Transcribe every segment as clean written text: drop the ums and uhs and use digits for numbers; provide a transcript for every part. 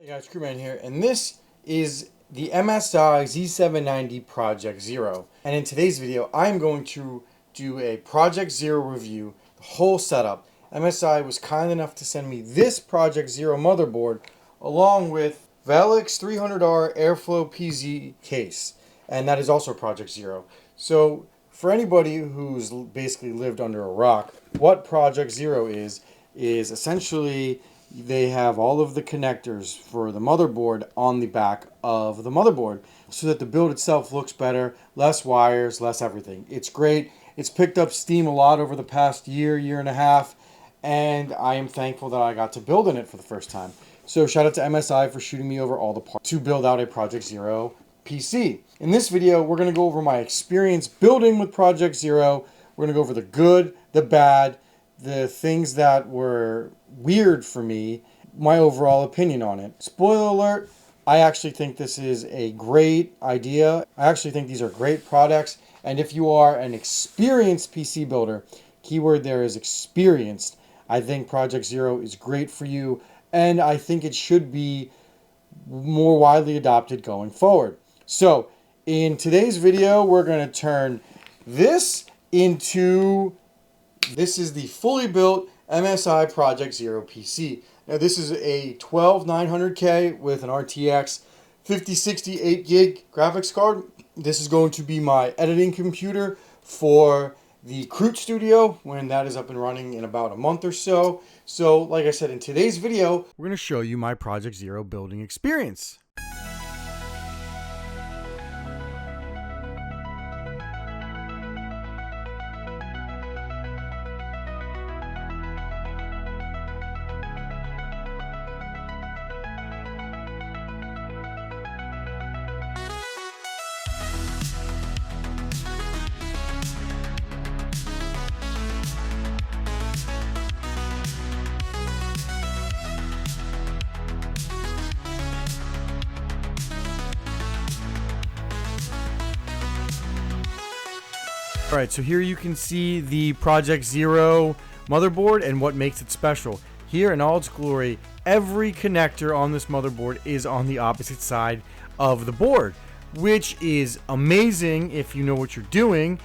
Guys, Crewman here, and this is the MSI Z790 Project Zero. And in today's video, I'm going to do a Project Zero review, the whole setup. MSI was kind enough to send me this Project Zero motherboard along with Velix 300R Airflow PZ case, and that is also Project Zero. So for anybody who's basically lived under a rock, what Project Zero is essentially they have all of the connectors for the motherboard on the back of the motherboard so that the build itself looks better, less wires, less everything. It's great. It's picked up steam a lot over the past year and a half, and I am thankful that I got to build in it for the first time. So shout out to MSI for shooting me over all the parts to build out a Project Zero PC. In this video, we're going to go over my experience building with Project Zero. We're going to go over the good, the bad, the things that were weird for me, my overall opinion on it. Spoiler alert, I actually think this is a great idea. I actually think these are great products. And if you are an experienced PC builder, keyword there is experienced, I think Project Zero is great for you. And I think it should be more widely adopted going forward. So in today's video, we're going to turn this into... This is the fully built MSI Project Zero PC. Now this is a 12900K with an RTX 5060 8GB graphics card. This is going to be my editing computer for the Crute Studio when that is up and running in about a month or so. So like I said, in today's video, we're going to show you my Project Zero building experience. Alright, so here you can see the Project Zero motherboard and what makes it special. Here in all its glory, every connector on this motherboard is on the opposite side of the board, which is amazing if you know what you're doing,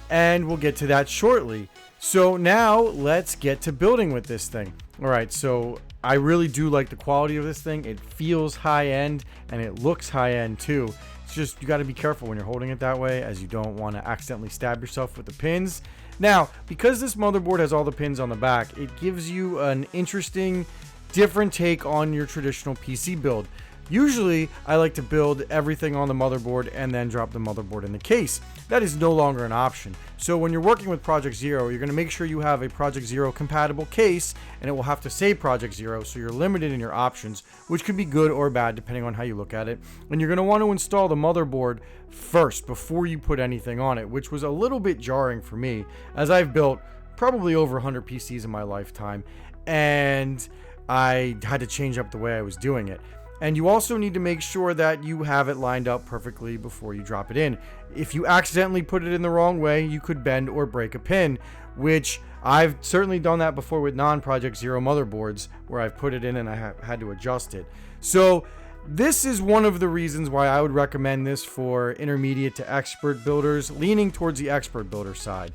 and we'll get to that shortly. So now let's get to building with this thing. Alright, so I really do like the quality of this thing. It feels high-end and it looks high-end too. It's just you got to be careful when you're holding it that way, as you don't want to accidentally stab yourself with the pins. Now, because this motherboard has all the pins on the back, it gives you an interesting, different take on your traditional PC build. Usually, I like to build everything on the motherboard and then drop the motherboard in the case. That is no longer an option. So when you're working with Project Zero, you're going to make sure you have a Project Zero compatible case, and it will have to say Project Zero, so you're limited in your options, which could be good or bad depending on how you look at it. And you're going to want to install the motherboard first before you put anything on it, which was a little bit jarring for me, as I've built probably over 100 PCs in my lifetime, and I had to change up the way I was doing it. And you also need to make sure that you have it lined up perfectly before you drop it in. If you accidentally put it in the wrong way, you could bend or break a pin, which I've certainly done that before with non-Project Zero motherboards, where I've put it in and I had to adjust it. So this is one of the reasons why I would recommend this for intermediate to expert builders, leaning towards the expert builder side,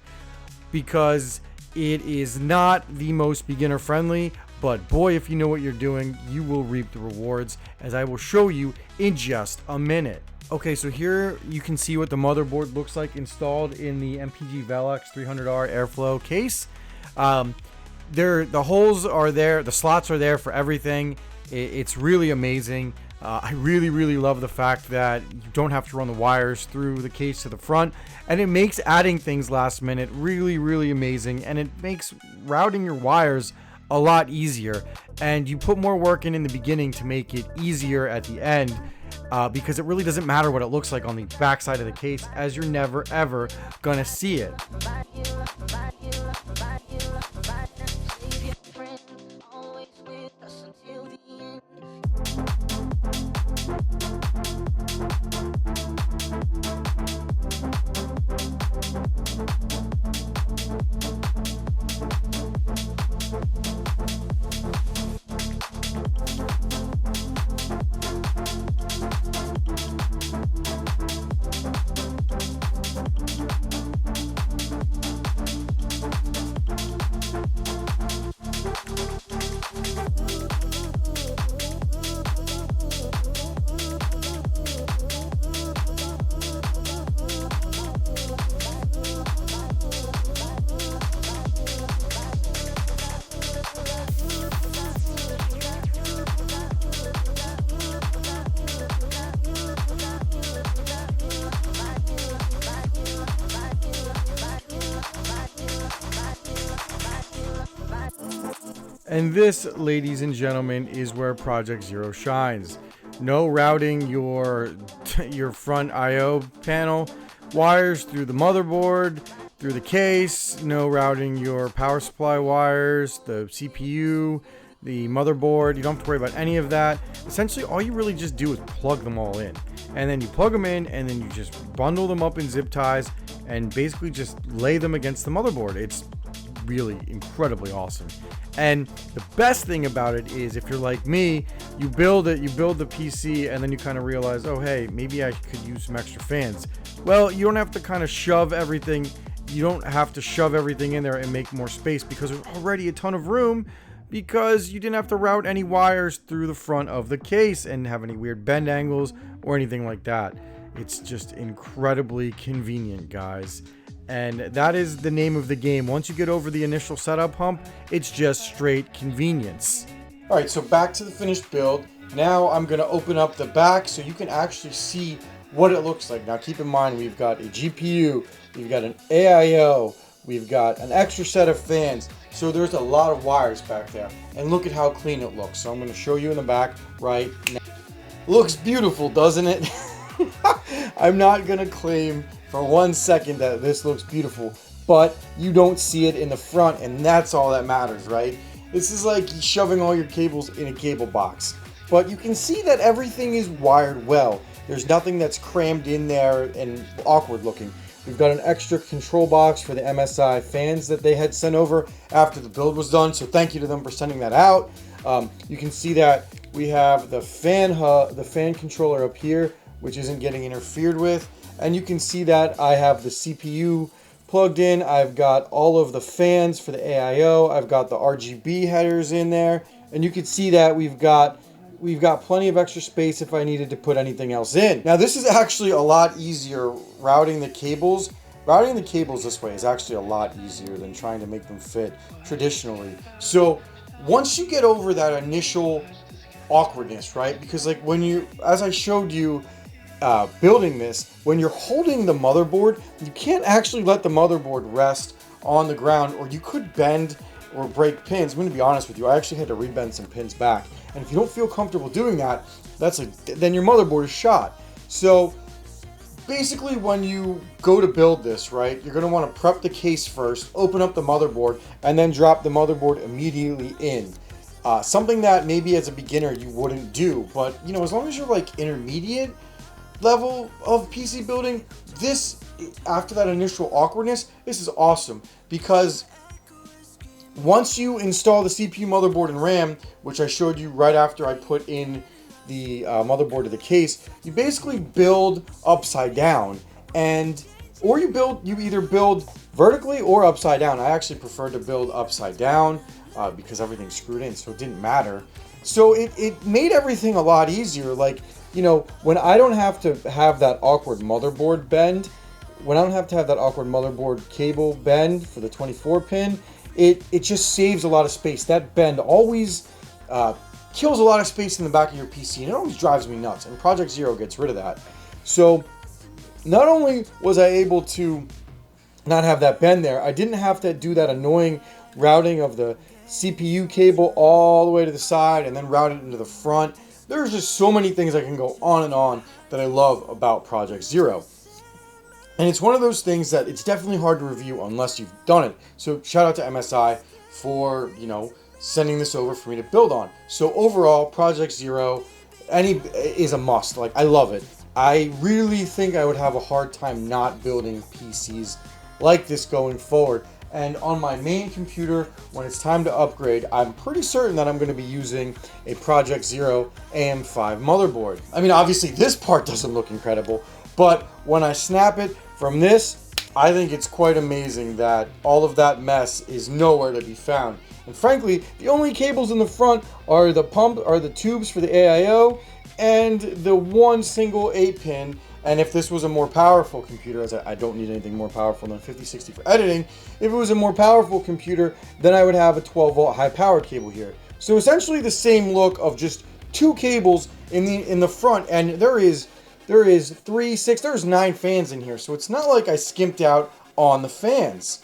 because it is not the most beginner friendly. But boy, if you know what you're doing, you will reap the rewards, as I will show you in just a minute. Okay, so here you can see what the motherboard looks like installed in the MPG Velix 300R Airflow case. The holes are there, the slots are there for everything. It's really amazing. I really love the fact that you don't have to run the wires through the case to the front, and it makes adding things last minute really amazing, and it makes routing your wires a lot easier, and you put more work in the beginning to make it easier at the end, because it really doesn't matter what it looks like on the back side of the case, as you're never ever gonna see it. And this, ladies and gentlemen, is where Project Zero shines. No routing your front I/O panel wires through the motherboard, through the case. No routing your power supply wires, the CPU, the motherboard. You don't have to worry about any of that. Essentially, all you really just do is plug them all in. And then you plug them in, and then you just bundle them up in zip ties and basically just lay them against the motherboard. It's really incredibly awesome. And the best thing about it is, if you're like me, you build the PC, and then you kind of realize, oh hey, maybe I could use some extra fans. Well, you don't have to kind of shove everything. You don't have to shove everything in there and make more space, because there's already a ton of room, because you didn't have to route any wires through the front of the case and have any weird bend angles or anything like that. It's just incredibly convenient, guys. And that is the name of the game. Once you get over the initial setup hump, it's just straight convenience. All right, so back to the finished build. Now I'm gonna open up the back so you can actually see what it looks like. Now keep in mind, we've got a GPU, we've got an AIO, we've got an extra set of fans. So there's a lot of wires back there. And look at how clean it looks. So I'm gonna show you in the back right now. Looks beautiful, doesn't it? I'm not gonna claim for 1 second that this looks beautiful, but you don't see it in the front, and that's all that matters, right? This is like shoving all your cables in a cable box. But you can see that everything is wired well. There's nothing that's crammed in there and awkward looking. We've got an extra control box for the MSI fans that they had sent over after the build was done, so thank you to them for sending that out. You can see that we have the fan controller up here, which isn't getting interfered with. And you can see that I have the CPU plugged in. I've got all of the fans for the AIO. I've got the RGB headers in there. And you can see that we've got plenty of extra space if I needed to put anything else in. Now this is actually a lot easier routing the cables. Routing the cables this way is actually a lot easier than trying to make them fit traditionally. So once you get over that initial awkwardness, right? Because like as I showed you, building this, when you're holding the motherboard, you can't actually let the motherboard rest on the ground, or you could bend or break pins. I'm going to be honest with you, I actually had to rebend some pins back, and if you don't feel comfortable doing that, then your motherboard is shot. So basically, when you go to build this, right, you're going to want to prep the case first, open up the motherboard, and then drop the motherboard immediately in. Something that maybe as a beginner you wouldn't do, but you know, as long as you're like intermediate level of PC building, this, after that initial awkwardness, this is awesome, because once you install the CPU, motherboard, and RAM, which I showed you right after I put in the motherboard to the case, you basically build upside down, or you either build vertically or upside down. I actually prefer to build upside down because everything's screwed in, so it didn't matter. So it made everything a lot easier. Like, you know, when I don't have to have that awkward motherboard bend, when I don't have to have that awkward motherboard cable bend for the 24 pin, it just saves a lot of space. That bend always kills a lot of space in the back of your PC, and it always drives me nuts, and Project Zero gets rid of that. So not only was I able to not have that bend there, I didn't have to do that annoying routing of the CPU cable all the way to the side and then route it into the front. There's just so many things I can go on and on that I love about Project Zero. And it's one of those things that it's definitely hard to review unless you've done it. So shout out to MSI for, you know, sending this over for me to build on. So overall, Project Zero is a must. Like, I love it. I really think I would have a hard time not building PCs like this going forward. And on my main computer, when it's time to upgrade, I'm pretty certain that I'm going to be using a Project Zero AM5 motherboard. I mean, obviously this part doesn't look incredible, but when I snap it from this, I think it's quite amazing that all of that mess is nowhere to be found. And frankly, the only cables in the front are the tubes for the AIO and the one single 8-pin. And if this was a more powerful computer, as I don't need anything more powerful than 5060 for editing, if it was a more powerful computer, then I would have a 12-volt high-powered cable here. So essentially the same look of just two cables in the front, and there's 9 fans in here, so it's not like I skimped out on the fans.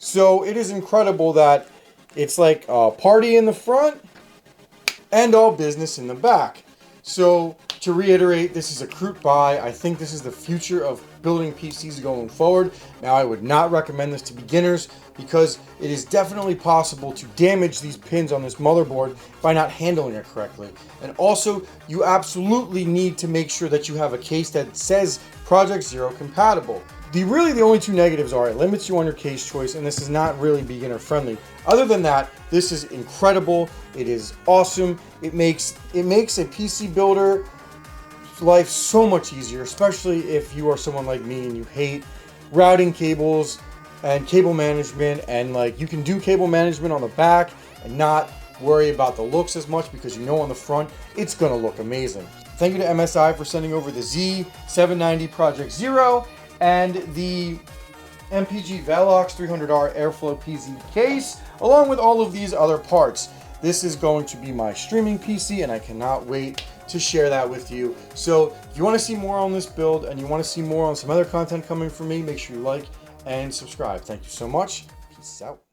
So it is incredible that It's like a party in the front and all business in the back. So to reiterate, this is a crude buy. I think this is the future of building PCs going forward. Now, I would not recommend this to beginners because it is definitely possible to damage these pins on this motherboard by not handling it correctly. And also, you absolutely need to make sure that you have a case that says Project Zero compatible. Really the only two negatives are it limits you on your case choice, and this is not really beginner friendly. Other than that, this is incredible. It is awesome. It makes a PC builder life so much easier, especially if you are someone like me and you hate routing cables and cable management, and like you can do cable management on the back and not worry about the looks as much because you know on the front it's gonna look amazing. Thank you to MSI for sending over the Z790 Project Zero and the MPG Velox 300R Airflow PZ case, along with all of these other parts. This is going to be my streaming PC, and I cannot wait to share that with you. So if you want to see more on this build and you want to see more on some other content coming from me, make sure you like and subscribe. Thank you so much. Peace out.